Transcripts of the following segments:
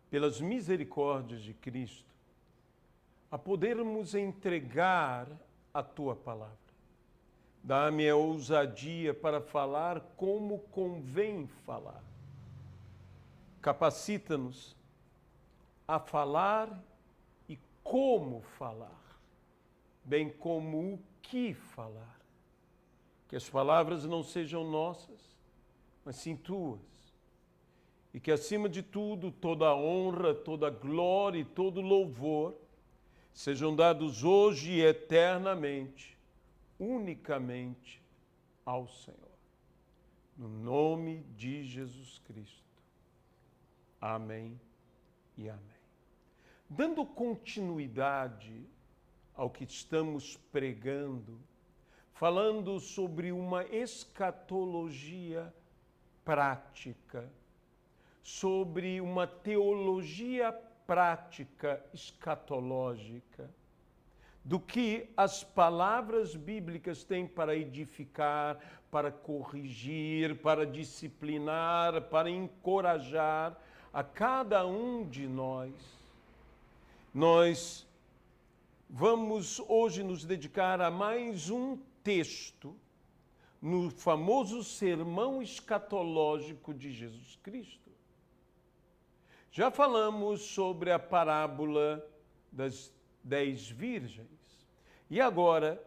pelas misericórdias de Cristo, a podermos entregar a Tua palavra. Dá-me a ousadia para falar como convém falar. Capacita-nos a falar e como falar, bem como o que falar. Que as palavras não sejam nossas, mas sim Tuas. E que, acima de tudo, toda a honra, toda a glória e todo louvor sejam dados hoje e eternamente, unicamente ao Senhor. No nome de Jesus Cristo. Amém e amém. Dando continuidade ao que estamos pregando, falando sobre uma escatologia prática, sobre uma teologia prática escatológica, do que as palavras bíblicas têm para edificar, para corrigir, para disciplinar, para encorajar a cada um de nós. Nós vamos hoje nos dedicar a mais um texto no famoso sermão escatológico de Jesus Cristo. Já falamos sobre a parábola das 10 virgens e agora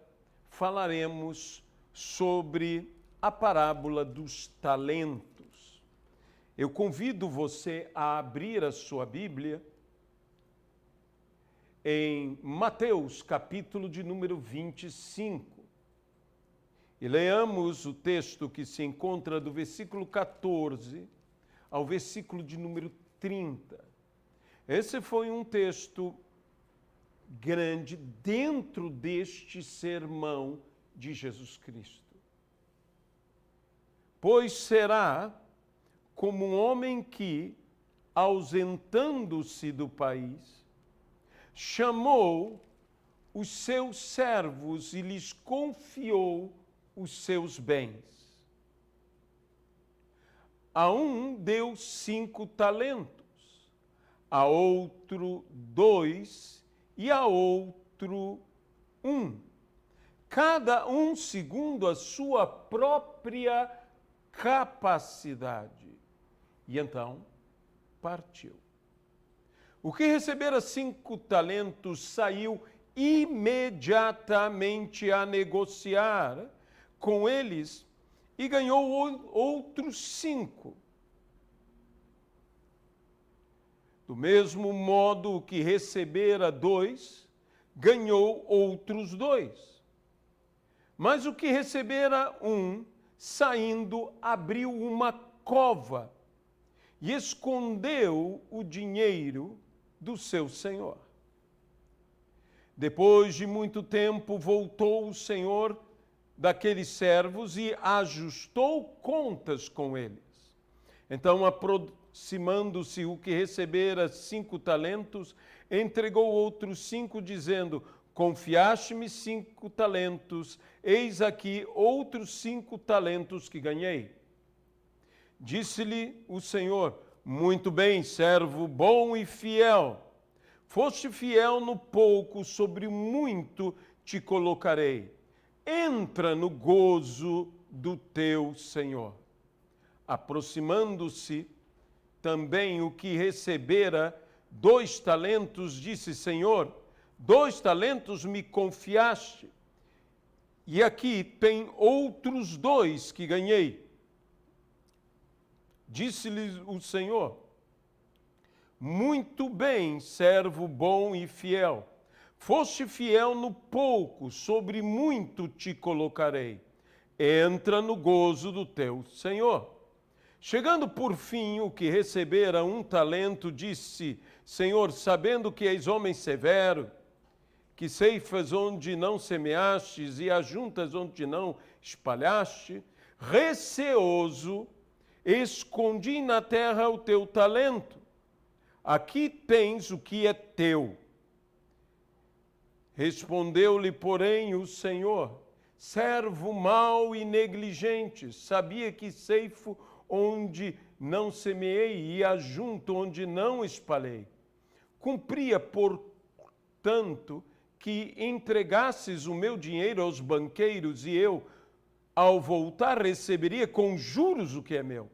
falaremos sobre a parábola dos talentos. Eu convido você a abrir a sua Bíblia em Mateus, capítulo de número 25. E leamos o texto que se encontra do versículo 14 ao versículo de número 30. Esse foi um texto grande dentro deste sermão de Jesus Cristo. Pois será como um homem que, ausentando-se do país, chamou os seus servos e lhes confiou os seus bens. A um deu 5 talentos, a outro 2 e a outro 1. Cada um segundo a sua própria capacidade. E então partiu. O que recebera 5 talentos saiu imediatamente a negociar com eles e ganhou outros 5. Do mesmo modo, o que recebera 2, ganhou outros 2. Mas o que recebera 1, saindo, abriu uma cova e escondeu o dinheiro do seu senhor. Depois de muito tempo, voltou o senhor daqueles servos e ajustou contas com eles. Então, aproximando-se o que recebera 5 talentos, entregou outros 5, dizendo: confiaste-me 5 talentos, eis aqui outros 5 talentos que ganhei. Disse-lhe o Senhor: muito bem, servo bom e fiel. Foste fiel no pouco, sobre muito te colocarei. Entra no gozo do teu Senhor. Aproximando-se também o que recebera 2 talentos, disse: Senhor, 2 talentos me confiaste, e aqui tem outros 2 que ganhei. Disse-lhe o Senhor: muito bem, servo bom e fiel. Foste fiel no pouco, sobre muito te colocarei. Entra no gozo do teu Senhor. Chegando por fim o que recebera 1 talento, disse: Senhor, sabendo que és homem severo, que ceifas onde não semeastes e ajuntas onde não espalhaste, receoso, escondi na terra o teu talento. Aqui tens o que é teu. Respondeu-lhe, porém, o Senhor: servo mau e negligente, sabia que ceifo onde não semeei, e ajunto onde não espalhei. Cumpria, portanto, que entregasses o meu dinheiro aos banqueiros, e eu, ao voltar, receberia com juros o que é meu.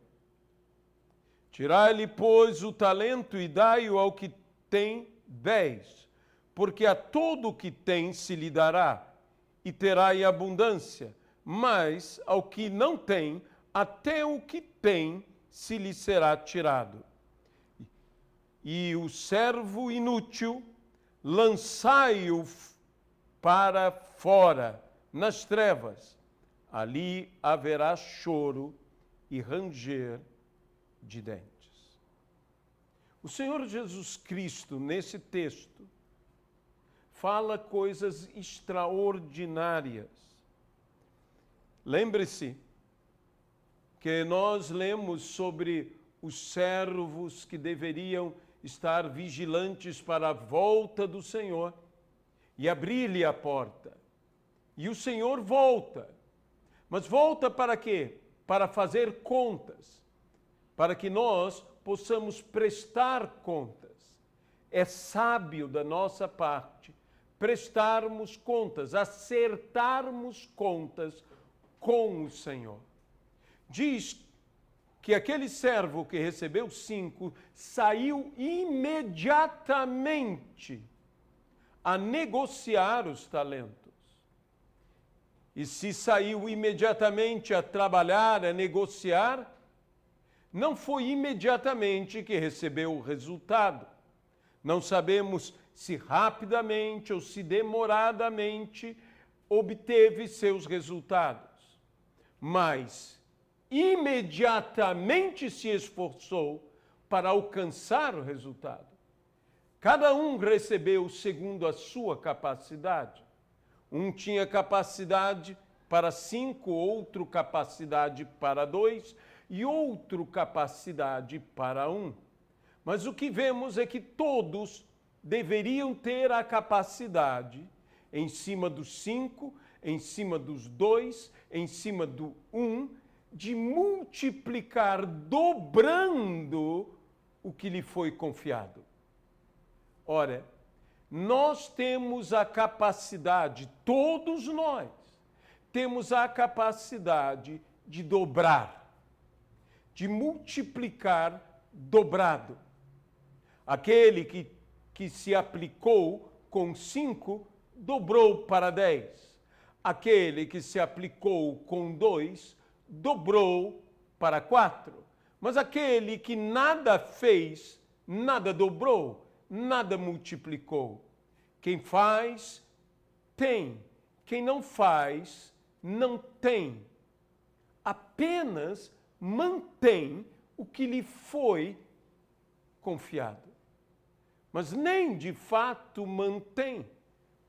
Tirai-lhe, pois, o talento e dai-o ao que tem 10, porque a todo o que tem se lhe dará, e terá em abundância, mas ao que não tem, até o que tem se lhe será tirado. E o servo inútil, lançai-o para fora, nas trevas. Ali haverá choro e ranger de dentes. O Senhor Jesus Cristo, nesse texto, fala coisas extraordinárias. Lembre-se que nós lemos sobre os servos que deveriam estar vigilantes para a volta do Senhor e abrir-lhe a porta. E o Senhor volta. Mas volta para quê? Para fazer contas, para que nós possamos prestar contas. É sábio da nossa parte prestarmos contas, acertarmos contas com o Senhor. Diz que aquele servo que recebeu 5 saiu imediatamente a negociar os talentos. E se saiu imediatamente a trabalhar, a negociar, não foi imediatamente que recebeu o resultado. Não sabemos se rapidamente ou se demoradamente obteve seus resultados, mas imediatamente se esforçou para alcançar o resultado. Cada um recebeu segundo a sua capacidade. Um tinha capacidade para 5, outro capacidade para 2 e outro capacidade para 1. Mas o que vemos é que todos deveriam ter a capacidade, em cima dos 5, em cima dos 2, em cima do 1, de multiplicar, dobrando o que lhe foi confiado. Ora, nós temos a capacidade, todos nós, temos a capacidade de dobrar, de multiplicar dobrado. Aquele que se aplicou com 5, dobrou para 10. Aquele que se aplicou com 2, dobrou para 4. Mas aquele que nada fez, nada dobrou, nada multiplicou. Quem faz, tem. Quem não faz, não tem. Apenas mantém o que lhe foi confiado. Mas nem de fato mantém.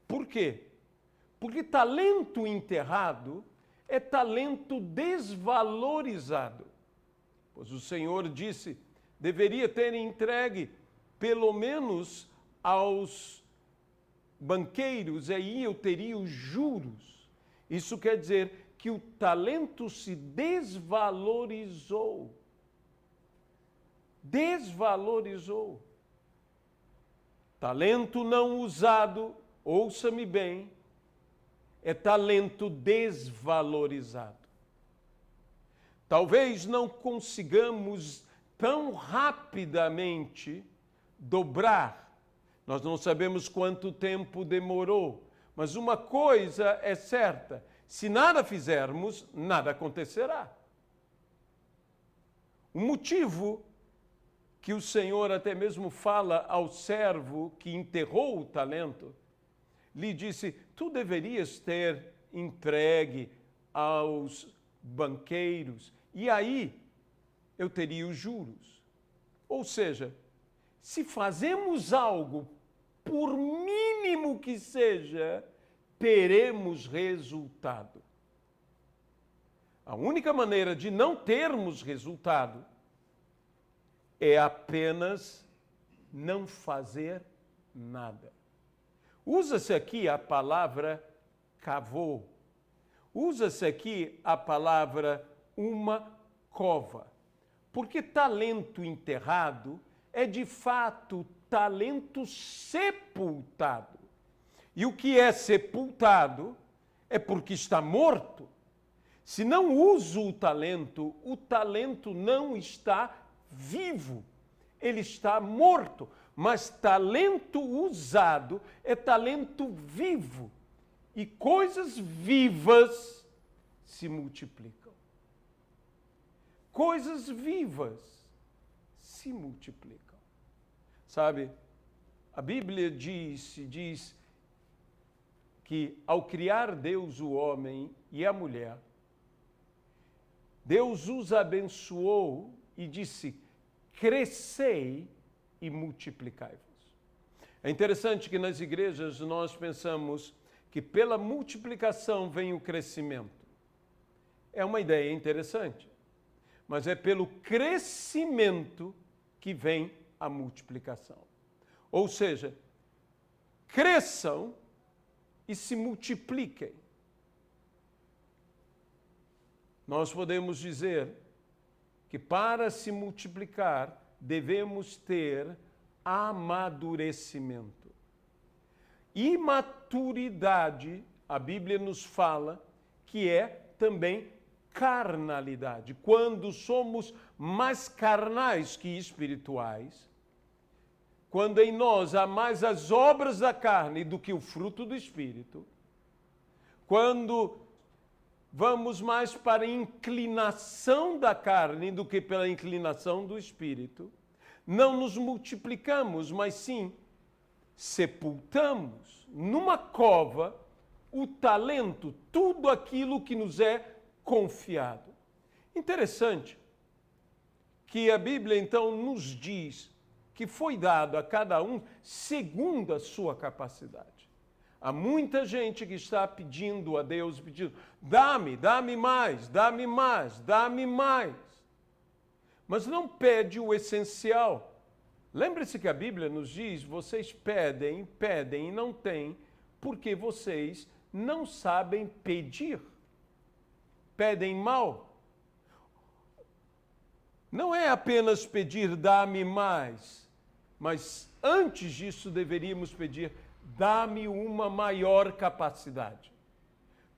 Por quê? Porque talento enterrado é talento desvalorizado. Pois o Senhor disse, deveria ter entregue pelo menos aos banqueiros, aí eu teria os juros. Isso quer dizer que o talento se desvalorizou. Desvalorizou. Talento não usado, ouça-me bem, é talento desvalorizado. Talvez não consigamos tão rapidamente dobrar. Nós não sabemos quanto tempo demorou, mas uma coisa é certa: se nada fizermos, nada acontecerá. O motivo que o Senhor até mesmo fala ao servo que enterrou o talento, lhe disse, tu deverias ter entregue aos banqueiros, e aí eu teria os juros. Ou seja, se fazemos algo, por mínimo que seja, teremos resultado. A única maneira de não termos resultado é apenas não fazer nada. Usa-se aqui a palavra cavou. Usa-se aqui a palavra uma cova. Porque talento enterrado é, de fato, talento sepultado. E o que é sepultado é porque está morto. Se não uso o talento não está vivo. Ele está morto. Mas talento usado é talento vivo. E coisas vivas se multiplicam. Coisas vivas se multiplicam. Sabe, a Bíblia diz que ao criar Deus o homem e a mulher, Deus os abençoou e disse: crescei e multiplicai-vos. É interessante que nas igrejas nós pensamos que pela multiplicação vem o crescimento. É uma ideia interessante, mas é pelo crescimento que vem a multiplicação. Ou seja, cresçam e se multipliquem. Nós podemos dizer que para se multiplicar devemos ter amadurecimento. Imaturidade, a Bíblia nos fala que é também carnalidade. Quando somos mais carnais que espirituais, quando em nós há mais as obras da carne do que o fruto do Espírito, quando vamos mais para a inclinação da carne do que pela inclinação do Espírito, não nos multiplicamos, mas sim sepultamos numa cova o talento, tudo aquilo que nos é confiado. Interessante que a Bíblia então nos diz que foi dado a cada um segundo a sua capacidade. Há muita gente que está pedindo a Deus, pedindo: dá-me mais, dá-me mais, dá-me mais. Mas não pede o essencial. Lembre-se que a Bíblia nos diz: vocês pedem e não têm, porque vocês não sabem pedir. Pedem mal. Não é apenas pedir: dá-me mais, mas antes disso deveríamos pedir: dá-me uma maior capacidade.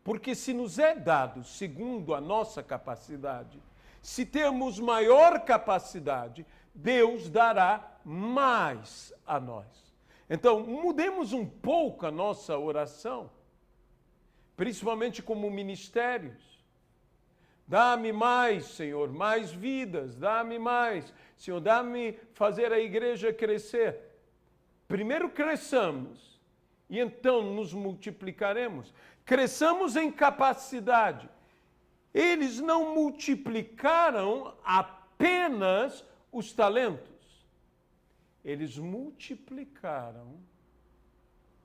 Porque se nos é dado segundo a nossa capacidade, se temos maior capacidade, Deus dará mais a nós. Então, mudemos um pouco a nossa oração, principalmente como ministérios. Dá-me mais, Senhor, mais vidas, dá-me mais. Senhor, dá-me fazer a igreja crescer. Primeiro cresçamos e então nos multiplicaremos. Cresçamos em capacidade. Eles não multiplicaram apenas os talentos. Eles multiplicaram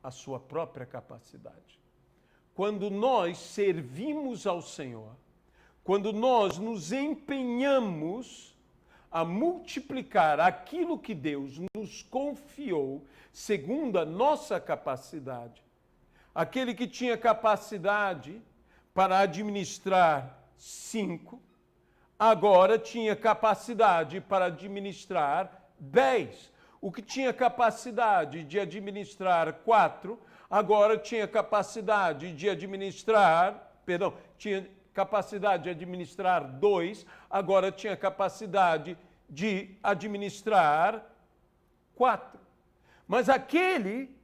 a sua própria capacidade. Quando nós servimos ao Senhor, quando nós nos empenhamos a multiplicar aquilo que Deus nos confiou, segundo a nossa capacidade, aquele que tinha capacidade para administrar 5, agora tinha capacidade para administrar 10. O que tinha capacidade de administrar 4, agora tinha capacidade de administrar, tinha capacidade de administrar 2, agora tinha capacidade de administrar 4. Mas aquele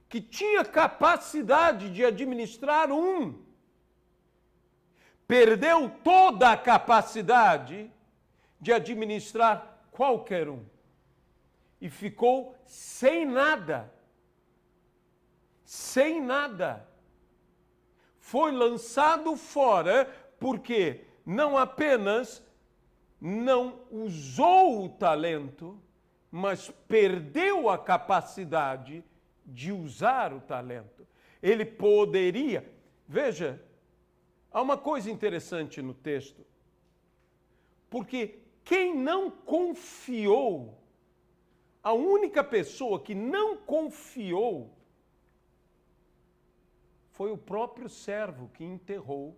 que tinha capacidade de administrar 1, perdeu toda a capacidade de administrar qualquer um e ficou sem nada. Sem nada. Foi lançado fora porque não apenas não usou o talento, mas perdeu a capacidade de usar o talento. Ele poderia... Veja, há uma coisa interessante no texto, porque quem não confiou, a única pessoa que não confiou foi o próprio servo que enterrou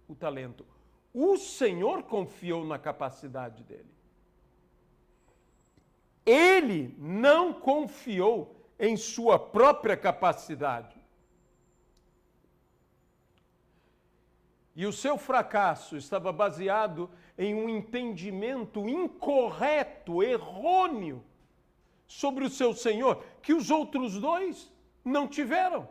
o talento. O Senhor confiou na capacidade dele. ele não confiou em sua própria capacidade. E o seu fracasso estava baseado em um entendimento incorreto, errôneo, sobre o seu Senhor, que os outros dois não tiveram.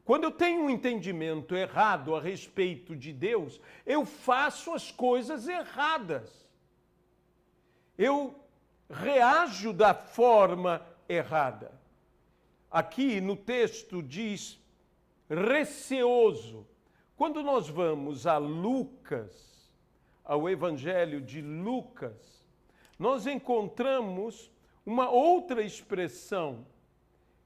Quando eu tenho um entendimento errado a respeito de Deus, eu faço as coisas erradas. Eu reajo da forma errada. Aqui no texto diz receoso. Quando nós vamos a Lucas, ao Evangelho de Lucas, nós encontramos uma outra expressão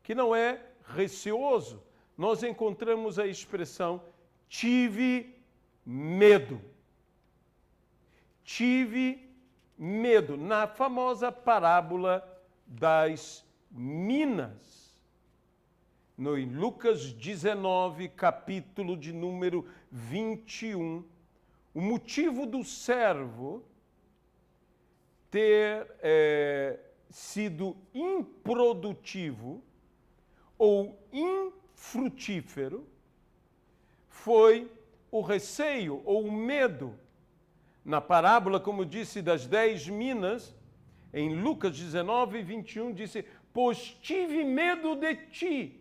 que não é receoso. Nós encontramos a expressão tive medo. Tive medo, na famosa parábola das minas. No Lucas 19, capítulo de número 21, o motivo do servo ter sido improdutivo ou infrutífero foi o receio ou o medo. Na parábola, como disse, das 10 minas, em Lucas 19, 21, disse: pois tive medo de ti,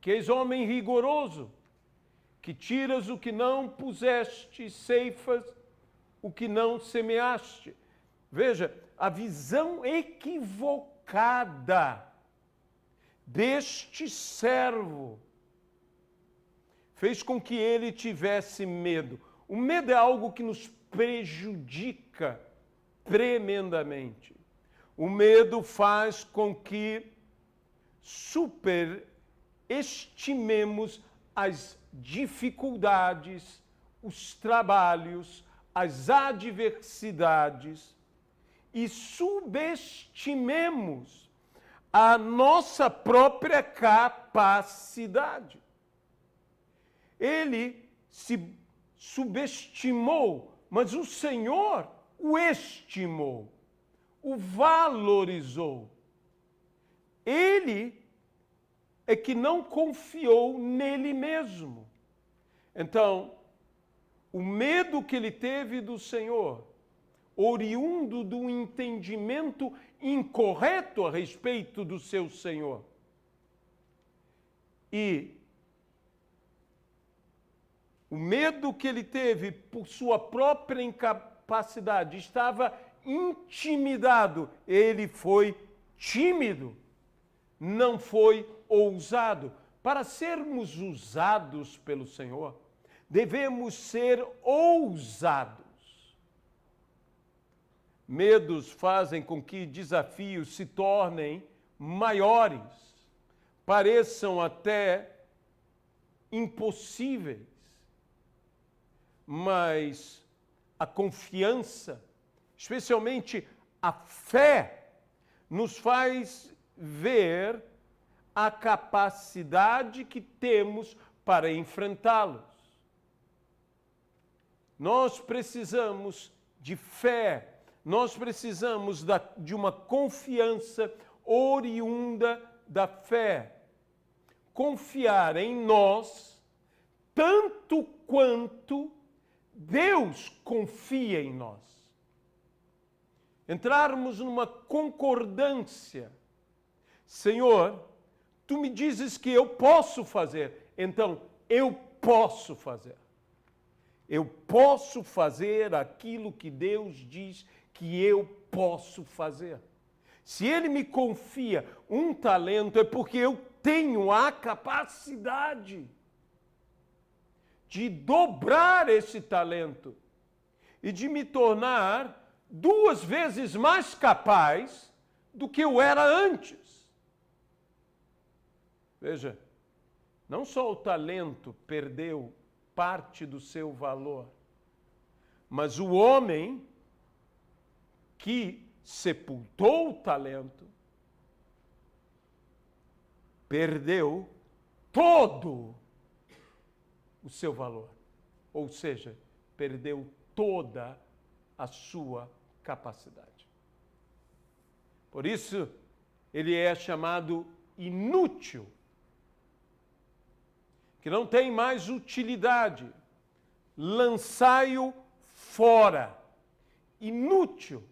que és homem rigoroso, que tiras o que não puseste, ceifas o que não semeaste. Veja, a visão equivocada deste servo fez com que ele tivesse medo. O medo é algo que nos prejudica tremendamente. O medo faz com que superestimemos as dificuldades, os trabalhos, as adversidades e subestimemos a nossa própria capacidade. Ele se subestimou, mas o Senhor o estimou, o valorizou. Ele é que não confiou nele mesmo. Então, o medo que ele teve do Senhor, oriundo do entendimento incorreto a respeito do seu Senhor, e o medo que ele teve por sua própria incapacidade, estava intimidado. Ele foi tímido, não foi ousado. Para sermos usados pelo Senhor, devemos ser ousados. Medos fazem com que desafios se tornem maiores, pareçam até impossíveis. Mas a confiança, especialmente a fé, nos faz ver a capacidade que temos para enfrentá-los. Nós precisamos de fé, nós precisamos de uma confiança oriunda da fé. Confiar em nós tanto quanto Deus confia em nós. Entrarmos numa concordância. Senhor, tu me dizes que eu posso fazer, então eu posso fazer. Eu posso fazer aquilo que Deus diz que eu posso fazer. Se Ele me confia um talento, é porque eu tenho a capacidade de dobrar esse talento e de me tornar 2 vezes mais capaz do que eu era antes. Veja, não só o talento perdeu parte do seu valor, mas o homem que sepultou o talento perdeu todo o seu valor, ou seja, perdeu toda a sua capacidade. Por isso, ele é chamado inútil, que não tem mais utilidade. Lançai-o fora. Inútil.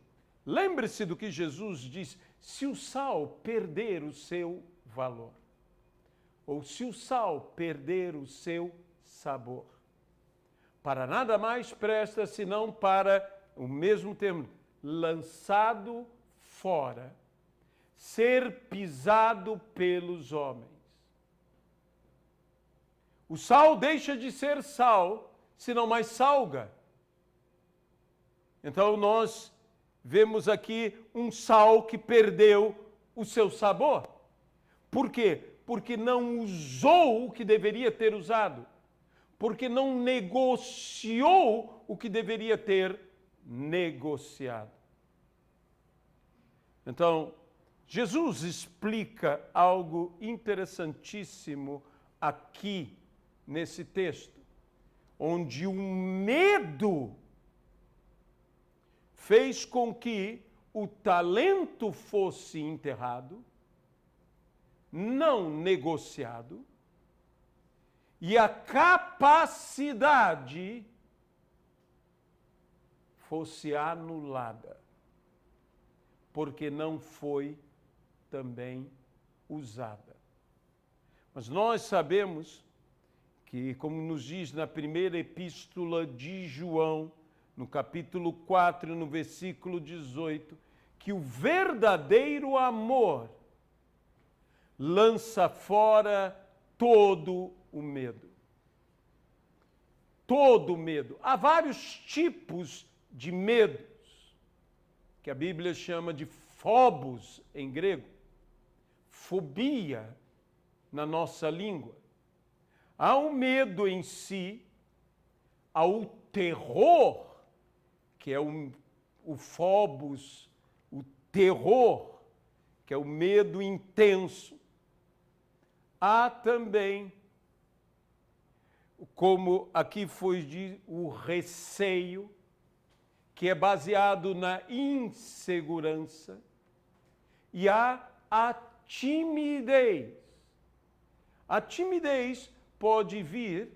Lembre-se do que Jesus diz: se o sal perder o seu valor, ou se o sal perder o seu sabor, para nada mais presta senão para o mesmo termo, lançado fora, ser pisado pelos homens. O sal deixa de ser sal, se não mais salga. Então nós vemos aqui um sal que perdeu o seu sabor. Por quê? Porque não usou o que deveria ter usado. Porque não negociou o que deveria ter negociado. Então, Jesus explica algo interessantíssimo aqui nesse texto, onde o medo fez com que o talento fosse enterrado, não negociado, e a capacidade fosse anulada, porque não foi também usada. Mas nós sabemos que, como nos diz na primeira epístola de João, no capítulo 4, no versículo 18, que o verdadeiro amor lança fora todo o medo. Todo o medo. Há vários tipos de medos, que a Bíblia chama de phobos em grego, fobia na nossa língua. Há o medo em si, há o terror, que é o phobos, o terror, que é o medo intenso. Há também, como aqui foi dito, o receio, que é baseado na insegurança. E há a timidez. A timidez pode vir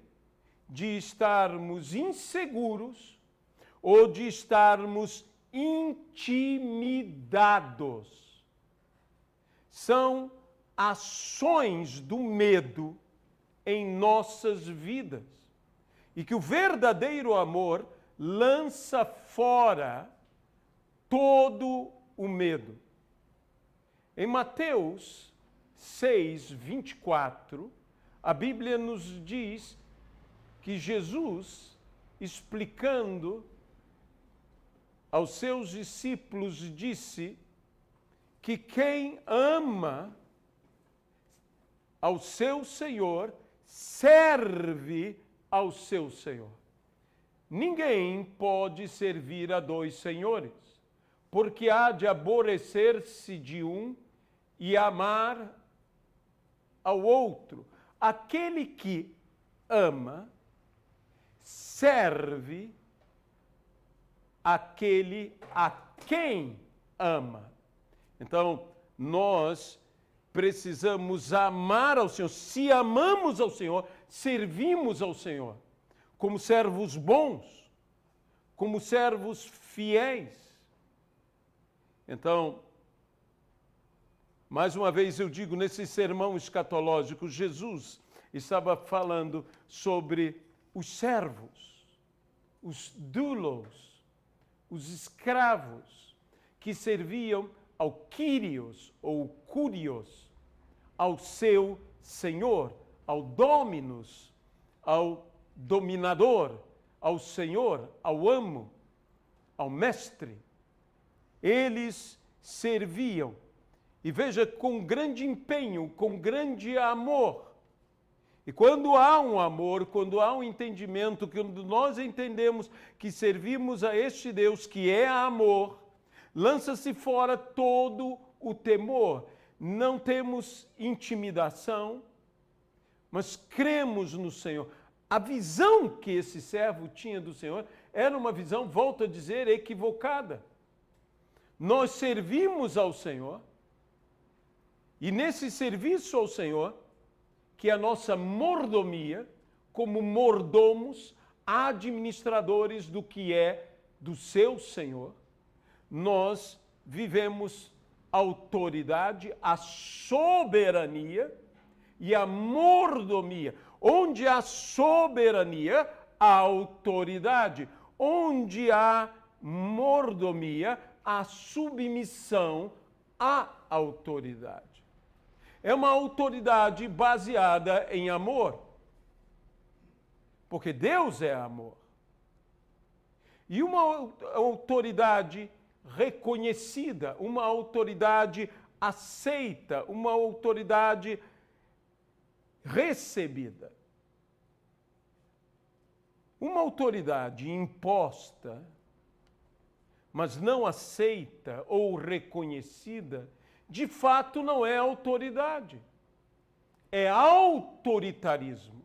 de estarmos inseguros ou de estarmos intimidados. São ações do medo em nossas vidas. E que o verdadeiro amor lança fora todo o medo. Em Mateus 6, 24, a Bíblia nos diz que Jesus, explicando aos seus discípulos, disse que quem ama ao seu Senhor serve ao seu Senhor. Ninguém pode servir a dois senhores, porque há de aborrecer-se de um e amar ao outro. Aquele que ama serve aquele a quem ama. Então, nós precisamos amar ao Senhor. Se amamos ao Senhor, servimos ao Senhor, como servos bons, como servos fiéis. Então, mais uma vez eu digo, nesse sermão escatológico, Jesus estava falando sobre os servos, os doulos, os escravos que serviam ao Kyrios ou Kurios, ao seu Senhor, ao Dominus, ao dominador, ao Senhor, ao amo, ao mestre. Eles serviam, e veja, com grande empenho, com grande amor. E quando há um amor, quando há um entendimento, quando nós entendemos que servimos a este Deus que é amor, lança-se fora todo o temor. Não temos intimidação, mas cremos no Senhor. A visão que esse servo tinha do Senhor era uma visão, volto a dizer, equivocada. nós servimos ao Senhor, e nesse serviço ao Senhor, que é a nossa mordomia, como mordomos, administradores do que é do seu Senhor, nós vivemos a autoridade, a soberania e a mordomia. Onde há soberania, há autoridade. Onde há mordomia, há submissão à autoridade. É uma autoridade baseada em amor, porque Deus é amor. E uma autoridade reconhecida, uma autoridade aceita, uma autoridade recebida. Uma autoridade imposta, mas não aceita ou reconhecida, de fato não é autoridade. É autoritarismo.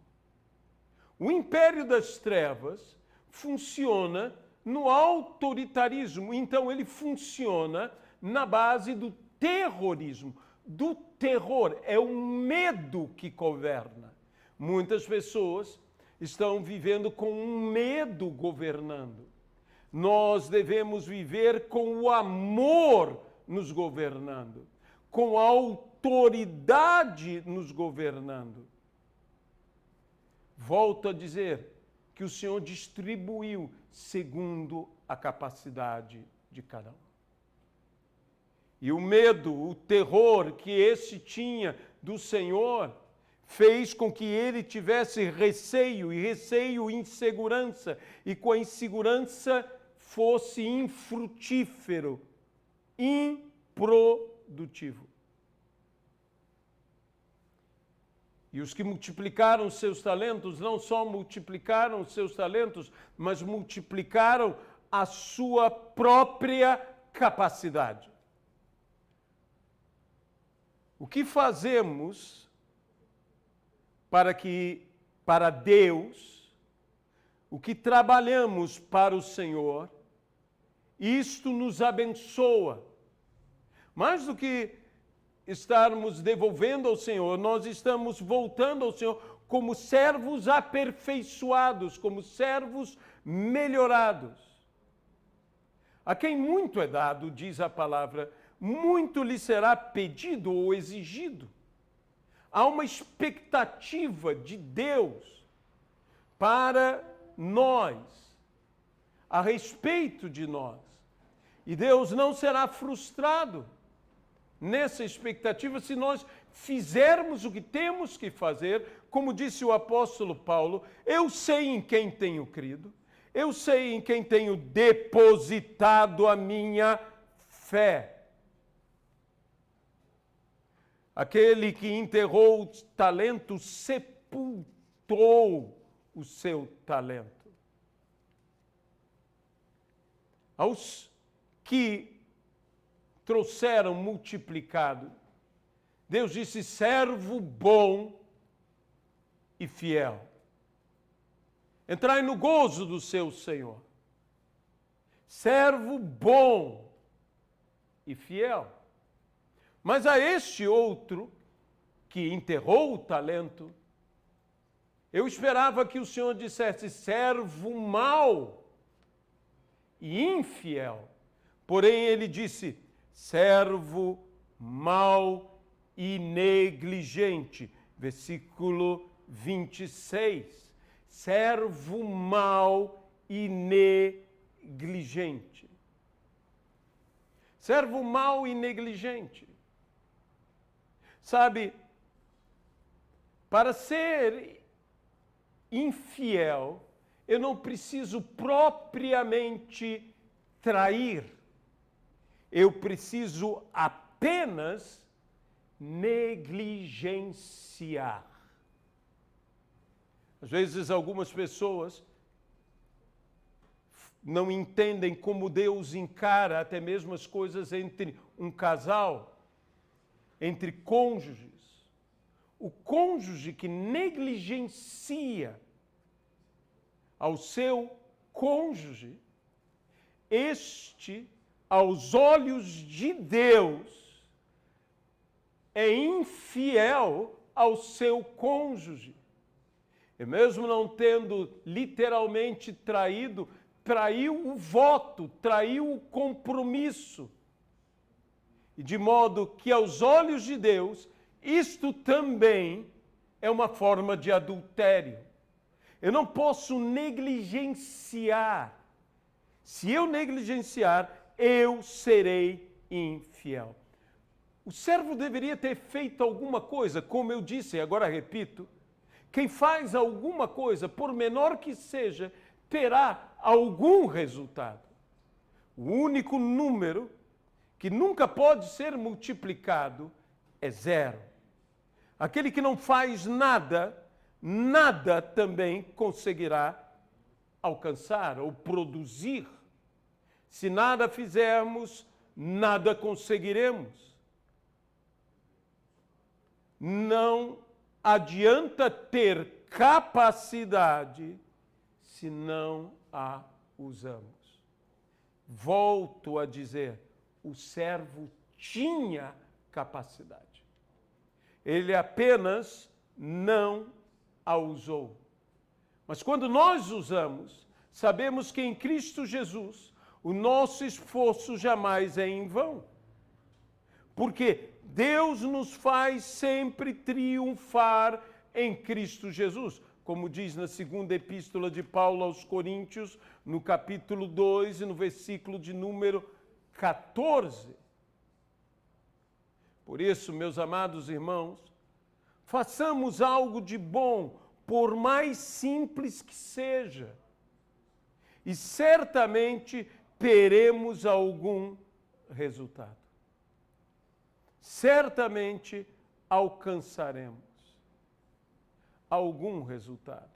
O império das trevas funciona no autoritarismo. Então ele funciona na base do terrorismo, do terror. É o medo que governa. Muitas pessoas estão vivendo com um medo governando. Nós devemos viver com o amor nos governando, com a autoridade nos governando. Volto a dizer que o Senhor distribuiu segundo a capacidade de cada um. E o medo, o terror que esse tinha do Senhor, fez com que ele tivesse receio, e receio insegurança, e com a insegurança fosse infrutífero, improdutivo. E os que multiplicaram seus talentos, não só multiplicaram seus talentos, mas multiplicaram a sua própria capacidade. O que fazemos para Deus, o que trabalhamos para o Senhor, isto nos abençoa. Mais do que estarmos devolvendo ao Senhor, nós estamos voltando ao Senhor como servos aperfeiçoados, como servos melhorados. A quem muito é dado, diz a palavra, muito lhe será pedido ou exigido. Há uma expectativa de Deus para nós, a respeito de nós. E Deus não será frustrado nessa expectativa se nós fizermos o que temos que fazer, como disse o apóstolo Paulo, eu sei em quem tenho crido, eu sei em quem tenho depositado a minha fé. Aquele que enterrou o talento sepultou o seu talento. Aos que trouxeram multiplicado, Deus disse, servo bom e fiel. Entrai no gozo do seu Senhor. Servo bom e fiel. Mas a este outro, que enterrou o talento, eu esperava que o Senhor dissesse, servo mau e infiel. Porém, ele disse, servo mau e negligente. Versículo 26. Servo mau e negligente. Servo mau e negligente. Sabe, para ser infiel, eu não preciso propriamente trair. Eu preciso apenas negligenciar. Às vezes algumas pessoas não entendem como Deus encara até mesmo as coisas entre um casal, entre cônjuges. O cônjuge que negligencia ao seu cônjuge, este, aos olhos de Deus, é infiel ao seu cônjuge. E mesmo não tendo literalmente traído, traiu o voto, traiu o compromisso. E de modo que aos olhos de Deus, isto também é uma forma de adultério. Eu não posso negligenciar. Se eu negligenciar, eu serei infiel. O servo deveria ter feito alguma coisa, como eu disse, agora repito, quem faz alguma coisa, por menor que seja, terá algum resultado. O único número que nunca pode ser multiplicado é 0. Aquele que não faz nada, nada também conseguirá alcançar ou produzir. Se nada fizermos, nada conseguiremos. Não adianta ter capacidade se não a usamos. Volto a dizer, o servo tinha capacidade. Ele apenas não a usou. Mas quando nós usamos, sabemos que em Cristo Jesus, o nosso esforço jamais é em vão. Porque Deus nos faz sempre triunfar em Cristo Jesus. Como diz na segunda epístola de Paulo aos Coríntios, no capítulo 2 e no versículo de número 14. Por isso, meus amados irmãos, façamos algo de bom, por mais simples que seja, e certamente teremos algum resultado. Certamente alcançaremos algum resultado.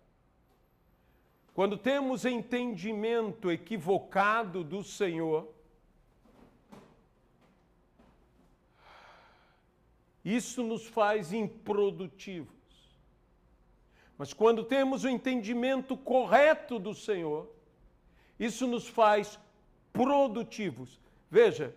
Quando temos entendimento equivocado do Senhor, isso nos faz improdutivos. Mas quando temos o entendimento correto do Senhor, isso nos faz produtivos. Veja,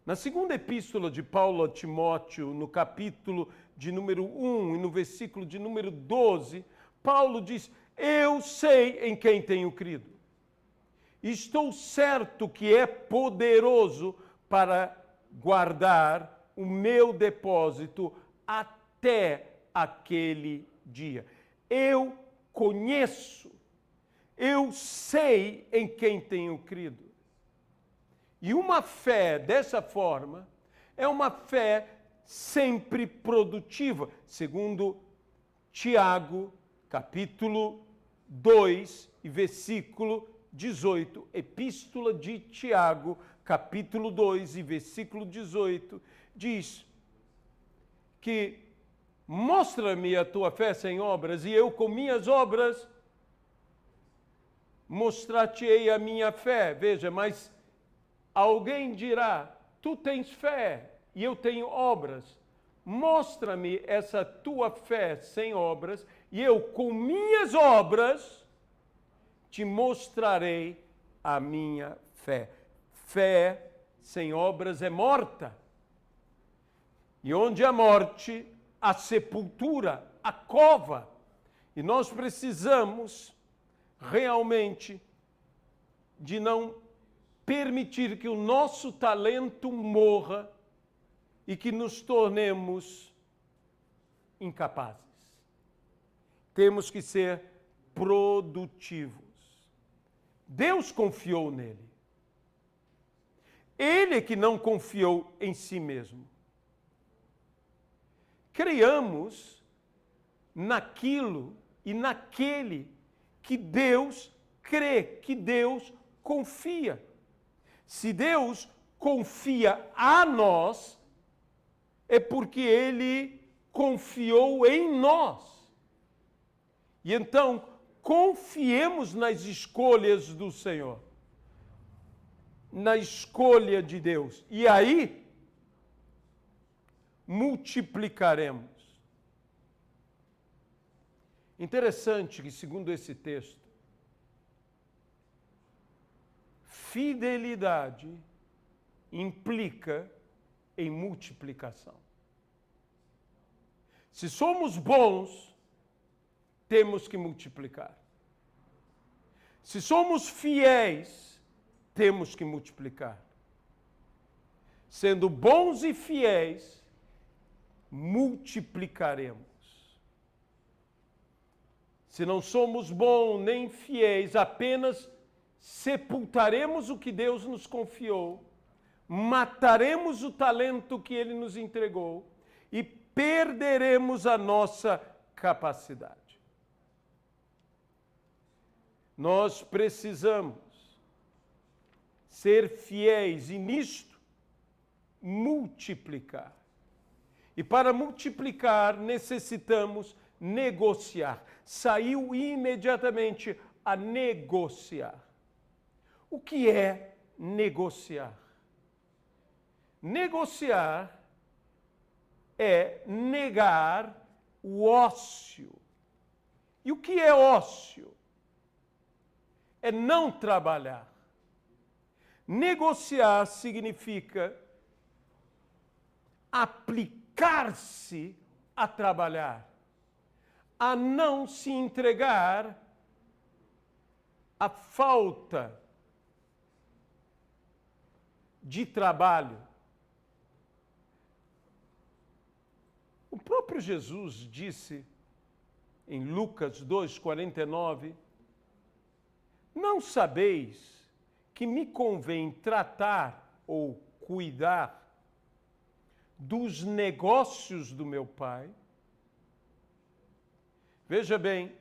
na segunda epístola de Paulo a Timóteo, no capítulo de número 1 e no versículo de número 12, Paulo diz: eu sei em quem tenho crido. Estou certo que é poderoso para guardar o meu depósito até aquele dia. Eu conheço, eu sei em quem tenho crido. E uma fé dessa forma é uma fé sempre produtiva, segundo Tiago, capítulo 2 e versículo 18. Epístola de Tiago, capítulo 2 e versículo 18, diz que mostra-me a tua fé sem obras, e eu com minhas obras mostrar-te-ei a minha fé. Veja, mas alguém dirá, tu tens fé e eu tenho obras. Mostra-me essa tua fé sem obras, e eu com minhas obras te mostrarei a minha fé. Fé sem obras é morta. E onde há morte, há sepultura, há cova. E nós precisamos realmente de não permitir que o nosso talento morra e que nos tornemos incapazes. Temos que ser produtivos. Deus confiou nele. Ele é que não confiou em si mesmo. Creiamos naquilo e naquele que Deus crê, que Deus confia. Se Deus confia a nós, é porque Ele confiou em nós. E então, confiemos nas escolhas do Senhor, na escolha de Deus. E aí, multiplicaremos. Interessante que, segundo esse texto, fidelidade implica em multiplicação. Se somos bons, temos que multiplicar. Se somos fiéis, temos que multiplicar. Sendo bons e fiéis, multiplicaremos. Se não somos bons nem fiéis, apenas sepultaremos o que Deus nos confiou, mataremos o talento que Ele nos entregou e perderemos a nossa capacidade. Nós precisamos ser fiéis e nisto multiplicar. E para multiplicar necessitamos negociar. Saiu imediatamente a negociar. O que é negociar? Negociar é negar o ócio. E o que é ócio? É não trabalhar. Negociar significa aplicar-se a trabalhar, a não se entregar à falta de trabalho. O próprio Jesus disse em Lucas 2:49, não sabeis que me convém tratar ou cuidar dos negócios do meu Pai? Veja bem,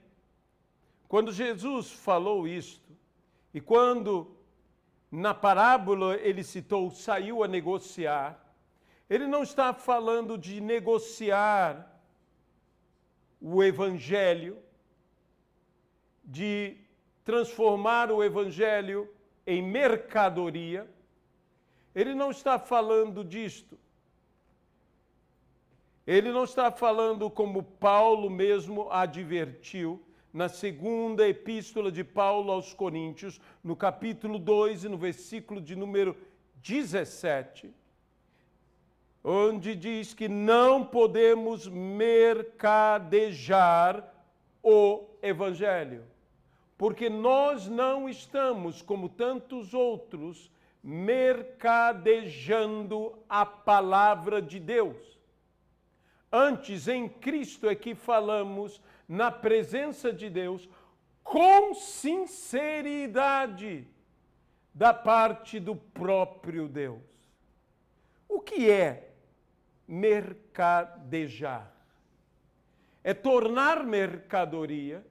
quando Jesus falou isto, e quando na parábola ele citou, saiu a negociar, ele não está falando de negociar o Evangelho, de transformar o Evangelho em mercadoria. Ele não está falando disto. Ele não está falando como Paulo mesmo advertiu na segunda epístola de Paulo aos Coríntios, no capítulo 2 e no versículo de número 17, onde diz que não podemos mercadejar o Evangelho, porque nós não estamos, como tantos outros, mercadejando a palavra de Deus. Antes, em Cristo é que falamos na presença de Deus com sinceridade da parte do próprio Deus. O que é mercadejar? É tornar mercadoria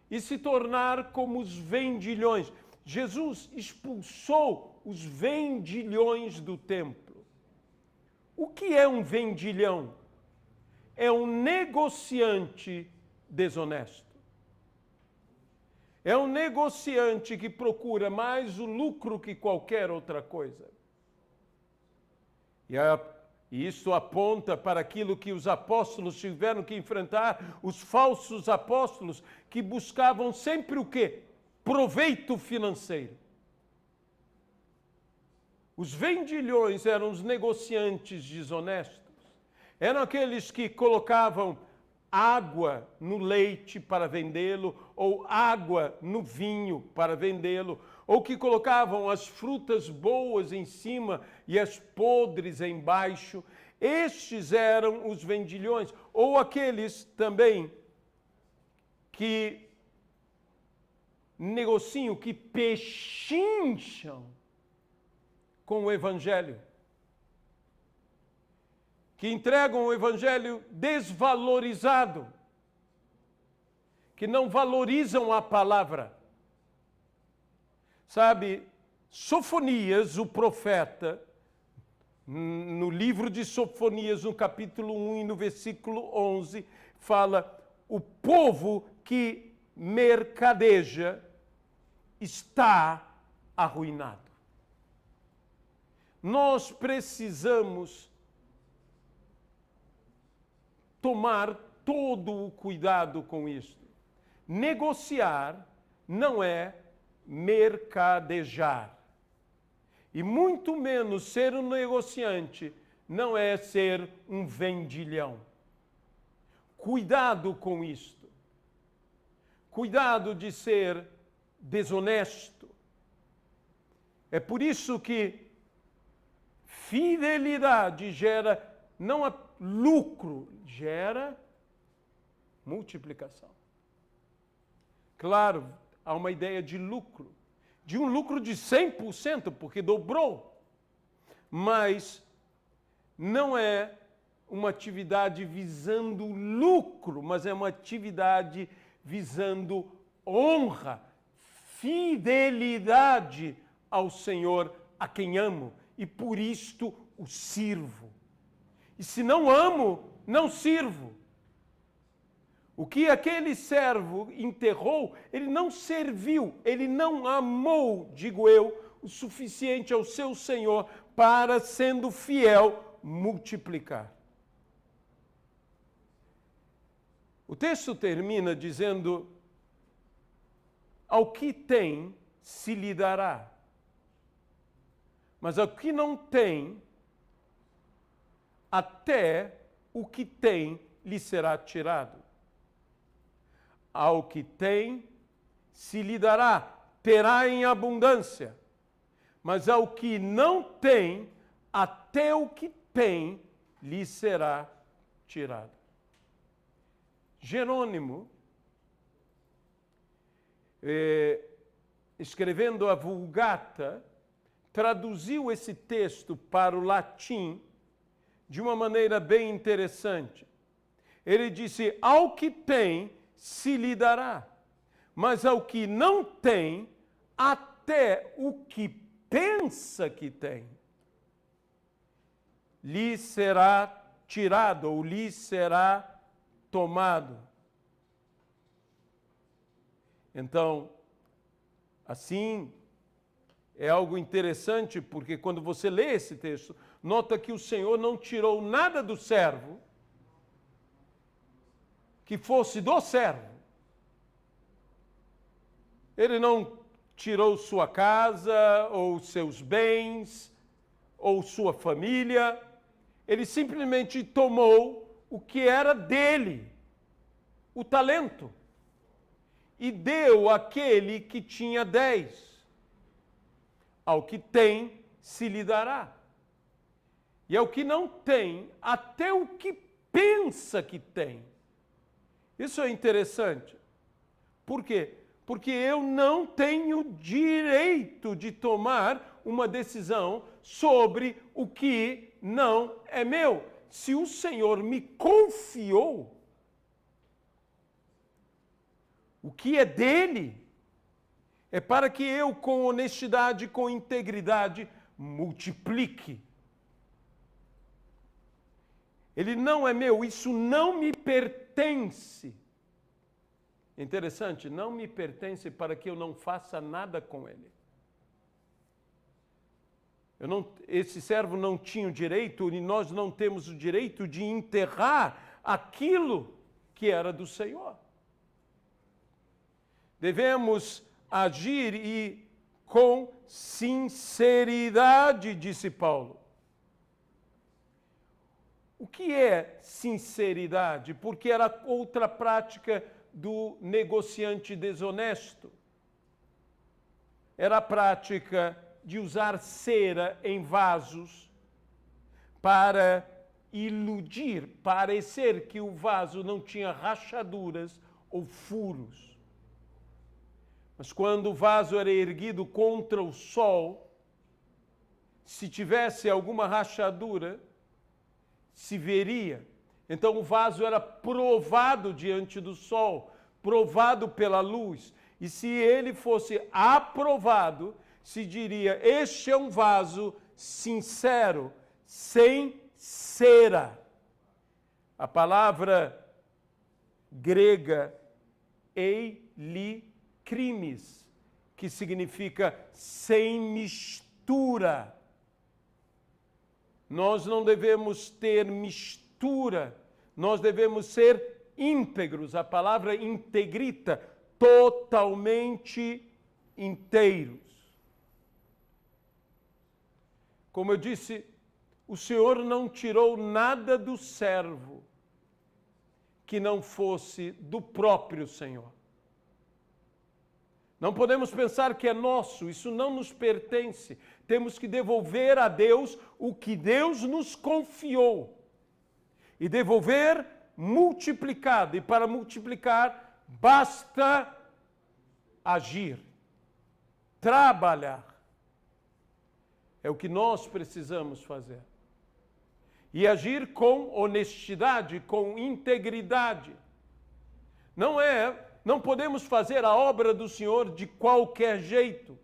e se tornar como os vendilhões. Jesus expulsou os vendilhões do templo. O que é um vendilhão? É um negociante desonesto. É um negociante que procura mais o lucro que qualquer outra coisa. E isso aponta para aquilo que os apóstolos tiveram que enfrentar, os falsos apóstolos que buscavam sempre o quê? Proveito financeiro. Os vendilhões eram os negociantes desonestos. Eram aqueles que colocavam água no leite para vendê-lo, ou água no vinho para vendê-lo, ou que colocavam as frutas boas em cima e as podres embaixo. Estes eram os vendilhões, ou aqueles também que negociam, que pechincham com o Evangelho, que entregam o Evangelho desvalorizado, que não valorizam a palavra. Sabe, Sofonias, o profeta, no livro de Sofonias, no capítulo 1 e no versículo 11, fala: o povo que mercadeja está arruinado. Nós precisamos tomar todo o cuidado com isto. Negociar não é mercadejar. E muito menos ser um negociante não é ser um vendilhão. Cuidado com isto. Cuidado de ser desonesto. É por isso que fidelidade gera não lucro, gera multiplicação. Claro, há uma ideia de lucro. De um lucro de 100%, porque dobrou. Mas não é uma atividade visando lucro, mas é uma atividade visando honra, fidelidade ao Senhor a quem amo, e por isto o sirvo. E se não amo, não sirvo. O que aquele servo enterrou, ele não serviu, ele não amou, digo eu, o suficiente ao seu Senhor para, sendo fiel, multiplicar. O texto termina dizendo: ao que tem, se lhe dará, mas ao que não tem, até o que tem lhe será tirado. Ao que tem, se lhe dará, terá em abundância. Mas ao que não tem, até o que tem lhe será tirado. Jerônimo, escrevendo a Vulgata, traduziu esse texto para o latim de uma maneira bem interessante. Ele disse: ao que tem, se lhe dará, mas ao que não tem, até o que pensa que tem, lhe será tirado ou lhe será tomado. Então, assim, é algo interessante, porque quando você lê esse texto, nota que o Senhor não tirou nada do servo que fosse do servo. Ele não tirou sua casa, ou seus bens, ou sua família. Ele simplesmente tomou o que era dele, o talento, e deu àquele que tinha 10. Ao que tem, se lhe dará. E ao que não tem, até o que pensa que tem. Isso é interessante. Por quê? Porque eu não tenho direito de tomar uma decisão sobre o que não é meu. Se o Senhor me confiou o que é dele, é para que eu, com honestidade, com integridade, multiplique. Ele não é meu, isso não me pertence. Interessante, não me pertence para que eu não faça nada com ele. Esse servo não tinha o direito, e nós não temos o direito de enterrar aquilo que era do Senhor. Devemos agir e com sinceridade, disse Paulo. O que é sinceridade? Porque era outra prática do negociante desonesto. Era a prática de usar cera em vasos para iludir, parecer que o vaso não tinha rachaduras ou furos. Mas quando o vaso era erguido contra o sol, se tivesse alguma rachadura, se veria. Então o vaso era provado diante do sol, provado pela luz. E se ele fosse aprovado, se diria: este é um vaso sincero, sem cera. A palavra grega eilicrimis, que significa sem mistura. Nós não devemos ter mistura, nós devemos ser íntegros. A palavra integrita, totalmente inteiros. Como eu disse, o Senhor não tirou nada do servo que não fosse do próprio Senhor. Não podemos pensar que é nosso, isso não nos pertence. Temos que devolver a Deus o que Deus nos confiou. E devolver multiplicado. E para multiplicar, basta agir, trabalhar. É o que nós precisamos fazer. E agir com honestidade, com integridade. Não podemos fazer a obra do Senhor de qualquer jeito.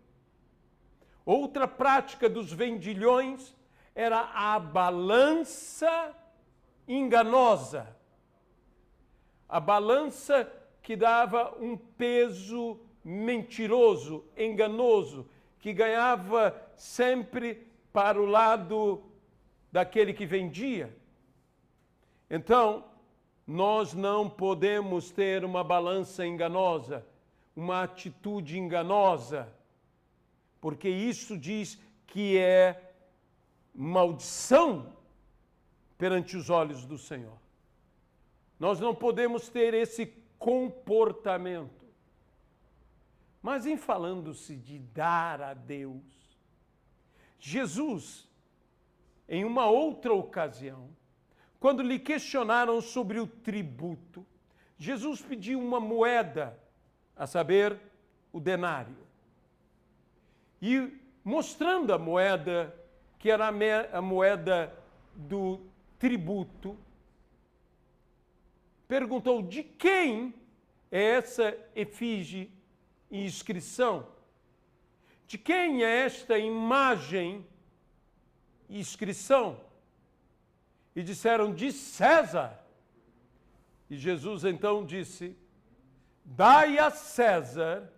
Outra prática dos vendilhões era a balança enganosa. A balança que dava um peso mentiroso, enganoso, que ganhava sempre para o lado daquele que vendia. Então, nós não podemos ter uma balança enganosa, uma atitude enganosa, porque isso diz que é maldição perante os olhos do Senhor. Nós não podemos ter esse comportamento. Mas em falando-se de dar a Deus, Jesus, em uma outra ocasião, quando lhe questionaram sobre o tributo, Jesus pediu uma moeda, a saber, o denário. E mostrando a moeda, que era a moeda do tributo, perguntou de quem é essa efígie e inscrição? De quem é esta imagem e inscrição? E disseram, de César. E Jesus então disse, dai a César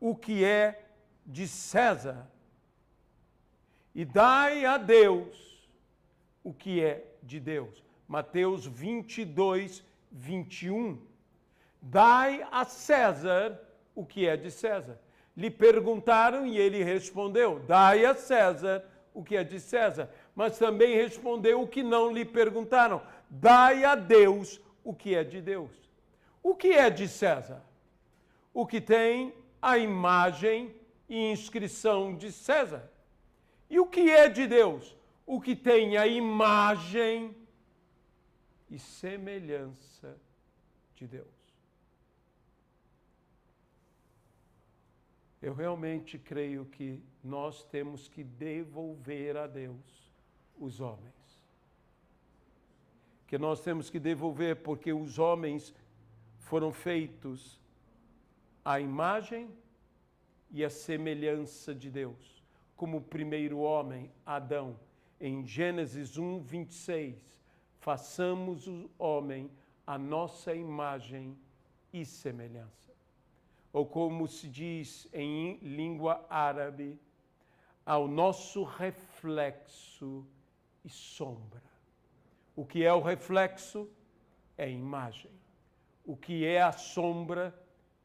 o que é de César, e dai a Deus o que é de Deus. Mateus 22, 21. Dai a César o que é de César. Lhe perguntaram e ele respondeu, dai a César o que é de César. Mas também respondeu o que não lhe perguntaram, dai a Deus o que é de Deus. O que é de César? O que tem a imagem e inscrição de César. E o que é de Deus? O que tem a imagem e semelhança de Deus. Eu realmente creio que nós temos que devolver a Deus os homens. Que nós temos que devolver porque os homens foram feitos à imagem e à semelhança de Deus. Como o primeiro homem, Adão, em Gênesis 1, 26, façamos o homem à nossa imagem e semelhança. Ou como se diz em língua árabe, ao nosso reflexo e sombra. O que é o reflexo? É a imagem. O que é a sombra?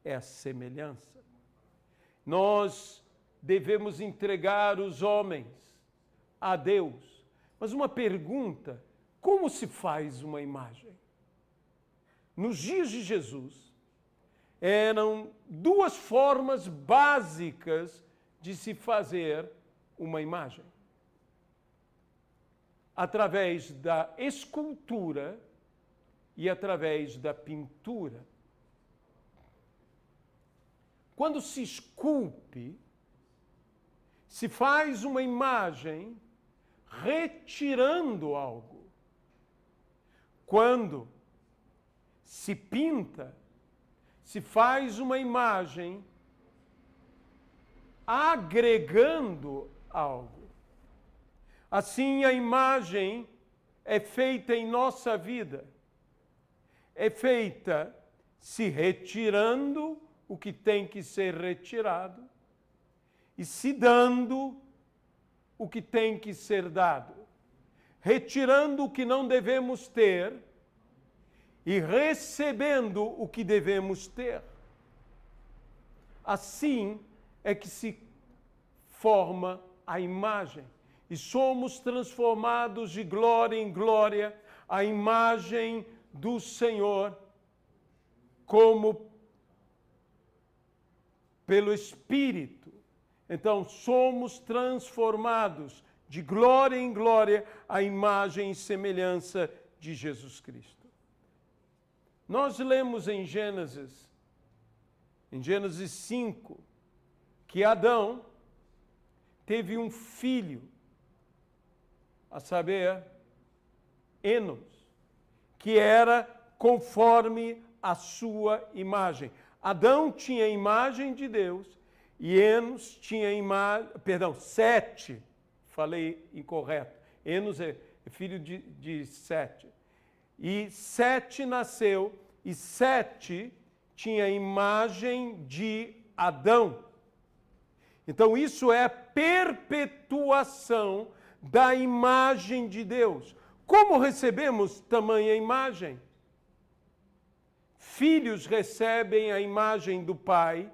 É a semelhança. Nós devemos entregar os homens a Deus. Mas uma pergunta, como se faz uma imagem? Nos dias de Jesus, eram duas formas básicas de se fazer uma imagem. Através da escultura e através da pintura. Quando se esculpe, se faz uma imagem retirando algo. Quando se pinta, se faz uma imagem agregando algo. Assim, a imagem é feita em nossa vida. É feita se retirando o que tem que ser retirado e se dando o que tem que ser dado. Retirando o que não devemos ter e recebendo o que devemos ter. Assim é que se forma a imagem. e somos transformados de glória em glória à imagem do Senhor, como pelo Espírito. Então, somos transformados de glória em glória à imagem e semelhança de Jesus Cristo. Nós lemos em Gênesis 5, que Adão teve um filho, a saber, Enos, que era conforme a sua imagem. Adão tinha a imagem de Deus e Enos tinha a imagem, Sete, falei incorreto. Enos é filho de Sete. E Sete nasceu e Sete tinha a imagem de Adão. Então isso é a perpetuação da imagem de Deus. Como recebemos tamanha imagem? Filhos recebem a imagem do Pai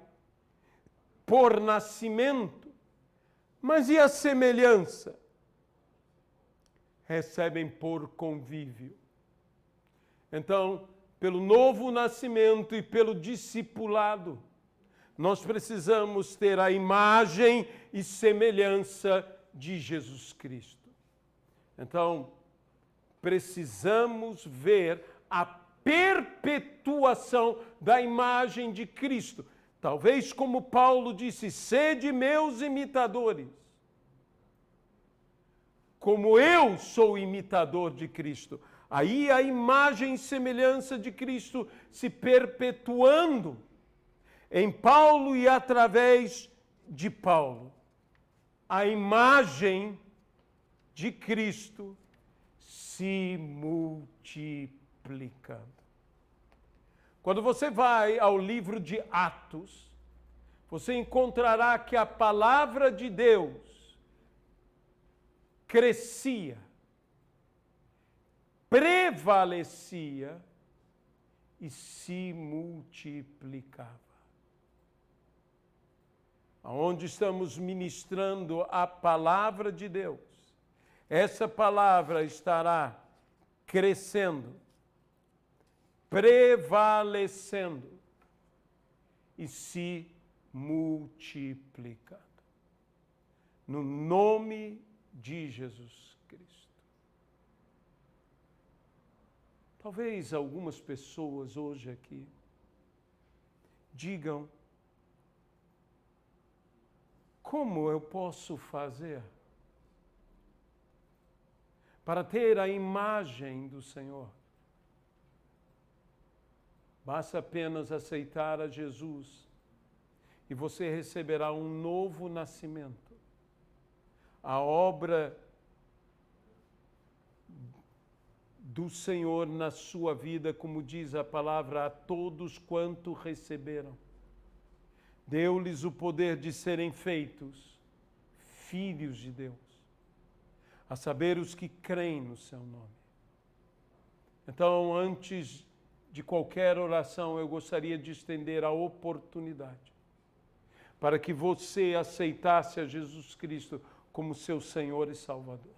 por nascimento, mas e a semelhança? Recebem por convívio. Então, pelo novo nascimento e pelo discipulado, nós precisamos ter a imagem e semelhança de Jesus Cristo. Então, precisamos ver a perpetuação da imagem de Cristo. Talvez como Paulo disse, sede meus imitadores, como eu sou imitador de Cristo. Aí a imagem e semelhança de Cristo se perpetuando em Paulo e através de Paulo. A imagem de Cristo se multiplicando. Quando você vai ao livro de Atos, você encontrará que a palavra de Deus crescia, prevalecia e se multiplicava. Onde estamos ministrando a palavra de Deus, essa palavra estará crescendo, prevalecendo e se multiplicando. No nome de Jesus Cristo. Talvez algumas pessoas hoje aqui digam: como eu posso fazer para ter a imagem do Senhor? Basta apenas aceitar a Jesus e você receberá um novo nascimento. A obra do Senhor na sua vida, como diz a palavra, a todos quanto receberam. Deu-lhes o poder de serem feitos filhos de Deus, a saber, os que creem no seu nome. Então, antes de qualquer oração, eu gostaria de estender a oportunidade para que você aceitasse a Jesus Cristo como seu Senhor e Salvador.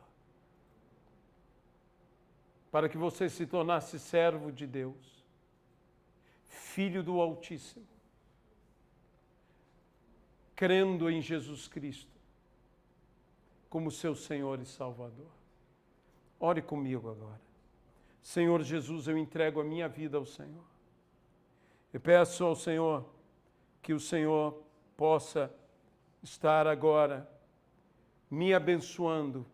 Para que você se tornasse servo de Deus, filho do Altíssimo, crendo em Jesus Cristo como seu Senhor e Salvador. Ore comigo agora. Senhor Jesus, eu entrego a minha vida ao Senhor. Eu peço ao Senhor que o Senhor possa estar agora me abençoando,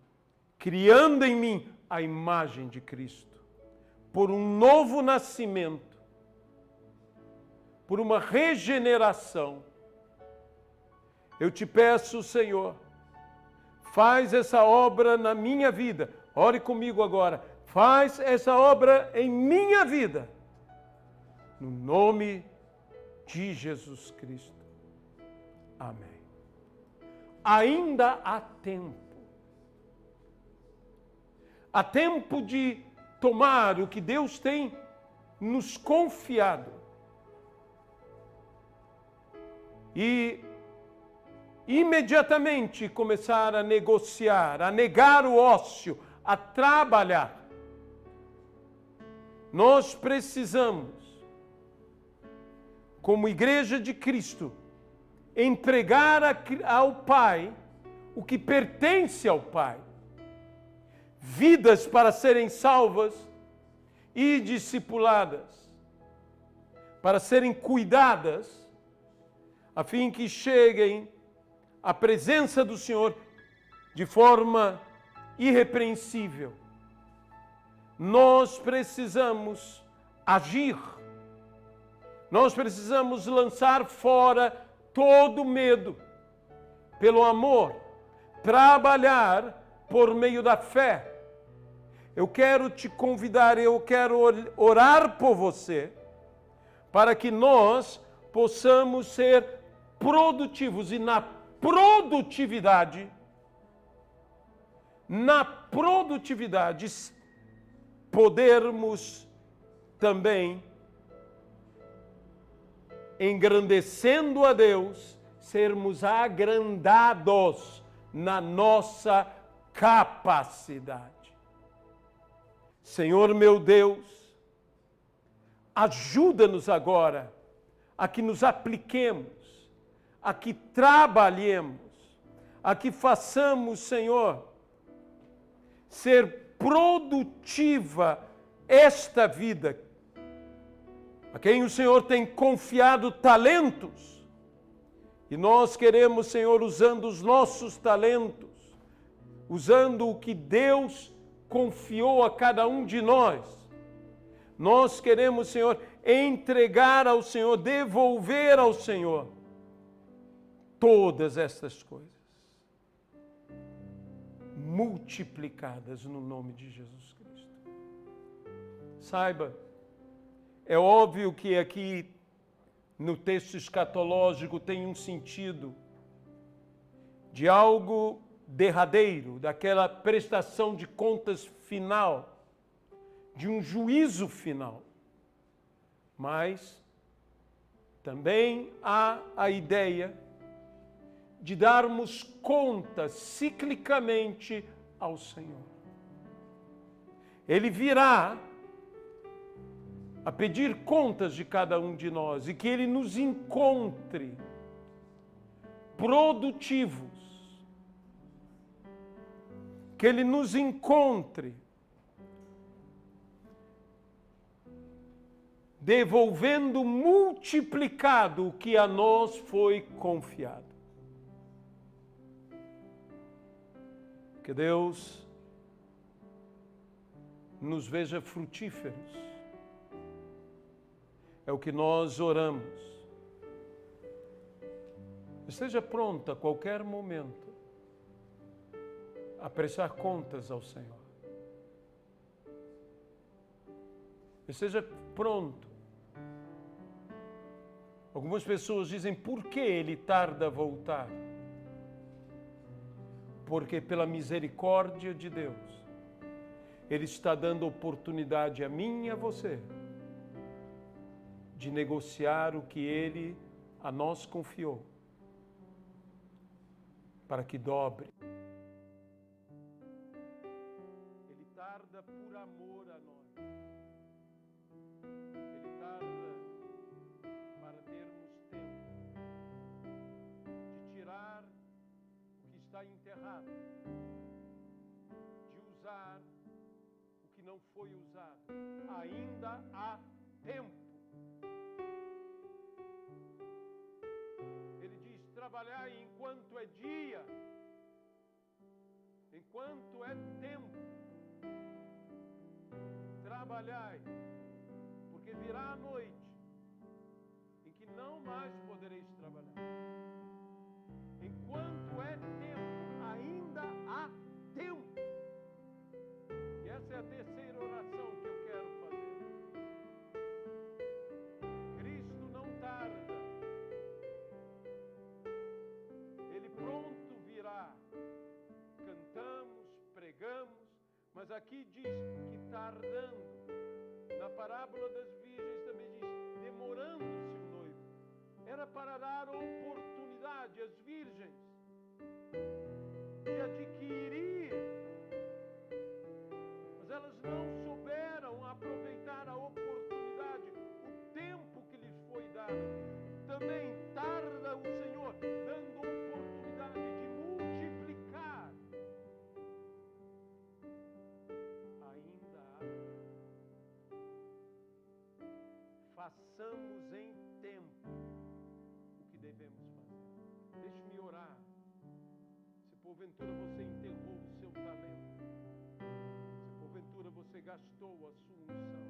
criando em mim a imagem de Cristo, por um novo nascimento, por uma regeneração. Eu te peço, Senhor, faz essa obra na minha vida. Ore comigo agora. Faz essa obra em minha vida. No nome de Jesus Cristo. Amém. Ainda há tempo. Há tempo de tomar o que Deus tem nos confiado. E imediatamente começar a negociar, a negar o ócio, a trabalhar. Nós precisamos, como Igreja de Cristo, entregar ao Pai o que pertence ao Pai. Vidas para serem salvas e discipuladas, para serem cuidadas, a fim que cheguem à presença do Senhor de forma irrepreensível. Nós precisamos agir. Nós precisamos lançar fora todo medo, pelo amor, trabalhar por meio da fé. Eu quero te convidar, eu quero orar por você, para que nós possamos ser produtivos e na produtividade, podermos também, engrandecendo a Deus, sermos agrandados na nossa capacidade. Senhor meu Deus, ajuda-nos agora a que nos apliquemos, a que trabalhemos, a que façamos, Senhor, ser produtiva esta vida, a quem o Senhor tem confiado talentos, e nós queremos, Senhor, usando os nossos talentos, usando o que Deus confiou a cada um de nós, nós queremos, Senhor, entregar ao Senhor, devolver ao Senhor todas estas coisas, multiplicadas no nome de Jesus Cristo. Saiba, é óbvio que aqui no texto escatológico tem um sentido de algo derradeiro, daquela prestação de contas final, de um juízo final. Mas também há a ideia de darmos conta ciclicamente ao Senhor. Ele virá a pedir contas de cada um de nós e que Ele nos encontre produtivos, que Ele nos encontre devolvendo multiplicado o que a nós foi confiado. Que Deus nos veja frutíferos. É o que nós oramos. Esteja pronto a qualquer momento a prestar contas ao Senhor. Esteja pronto. Algumas pessoas dizem, por que Ele tarda a voltar? Porque pela misericórdia de Deus, Ele está dando oportunidade a mim e a você de negociar o que Ele a nós confiou, para que dobre. Ele tarda por amor a nós. Ele tarda para termos tempo de tirar o que está enterrado, de usar o que não foi usado. Ainda há tempo. Trabalhar enquanto é dia, enquanto é tempo. Trabalhai, porque virá a noite em que não mais podereis trabalhar. Enquanto é tempo, ainda há tempo. E essa é a terceira oração que eu quero fazer. Cristo não tarda. Pronto virá. Cantamos, pregamos, mas aqui diz que tardando. Na parábola das virgens também diz, demorando-se o noivo. Era para dar oportunidade às virgens façamos em tempo o que devemos fazer. Deixe-me orar. Se porventura você enterrou o seu talento, se porventura você gastou a sua unção,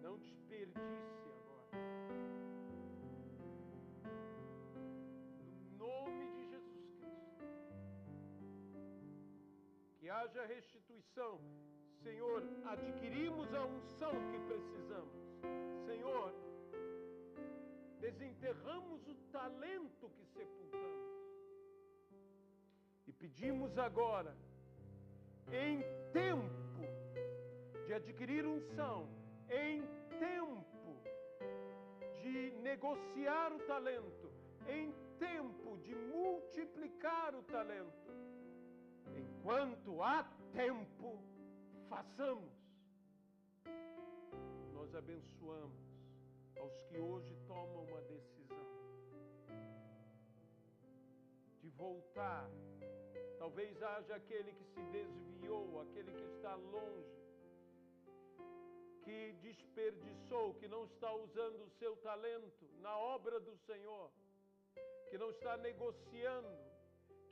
não desperdice agora. No nome de Jesus Cristo, que haja restituição. Senhor, adquirimos a unção que precisamos. Senhor, desenterramos o talento que sepultamos. E pedimos agora, em tempo de adquirir unção, em tempo de negociar o talento, em tempo de multiplicar o talento, enquanto há tempo, façamos. Nós abençoamos aos que hoje tomam uma decisão de voltar. Talvez haja aquele que se desviou, aquele que está longe, que desperdiçou, que não está usando o seu talento na obra do Senhor, que não está negociando,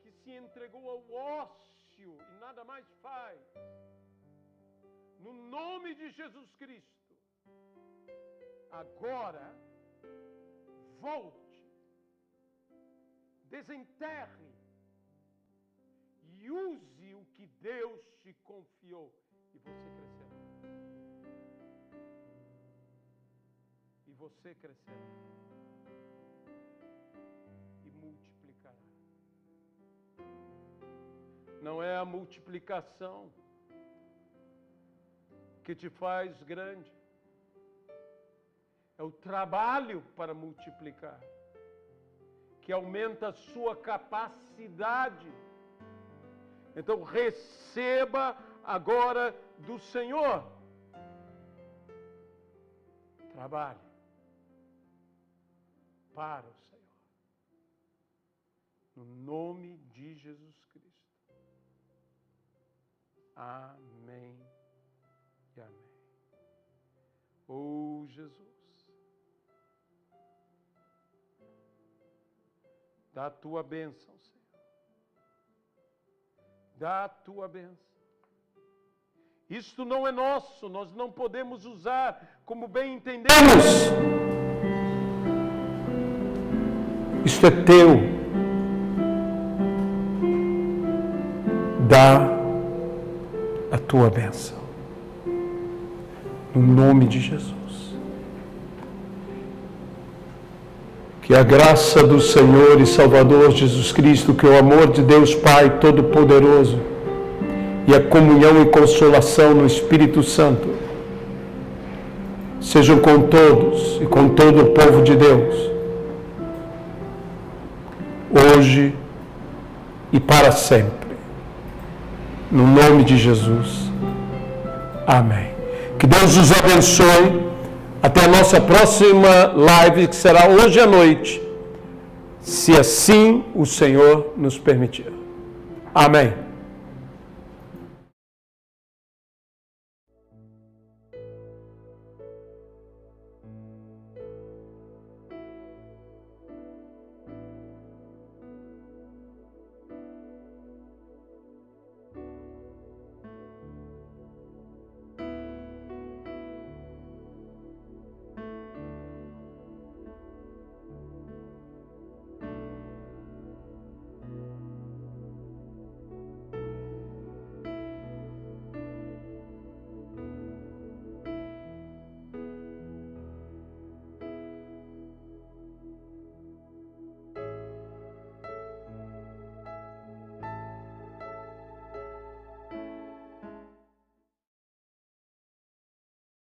que se entregou ao ócio e nada mais faz. No nome de Jesus Cristo, agora, volte, desenterre e use o que Deus te confiou, e você crescerá. E você crescerá e multiplicará. Não é a multiplicação que te faz grande, é o trabalho para multiplicar, que aumenta a sua capacidade. Então receba agora do Senhor. Trabalhe para o Senhor. No nome de Jesus Cristo. Amém e amém. Oh, Jesus, dá a tua bênção, Senhor. Dá a tua bênção. Isto não é nosso, nós não podemos usar como bem entendemos. Isto é teu. Dá a tua bênção. No nome de Jesus. Que a graça do Senhor e Salvador Jesus Cristo, que o amor de Deus Pai Todo-Poderoso e a comunhão e consolação no Espírito Santo sejam com todos e com todo o povo de Deus, hoje e para sempre. No nome de Jesus. Amém. Que Deus os abençoe. Até a nossa próxima live, que será hoje à noite, se assim o Senhor nos permitir. Amém.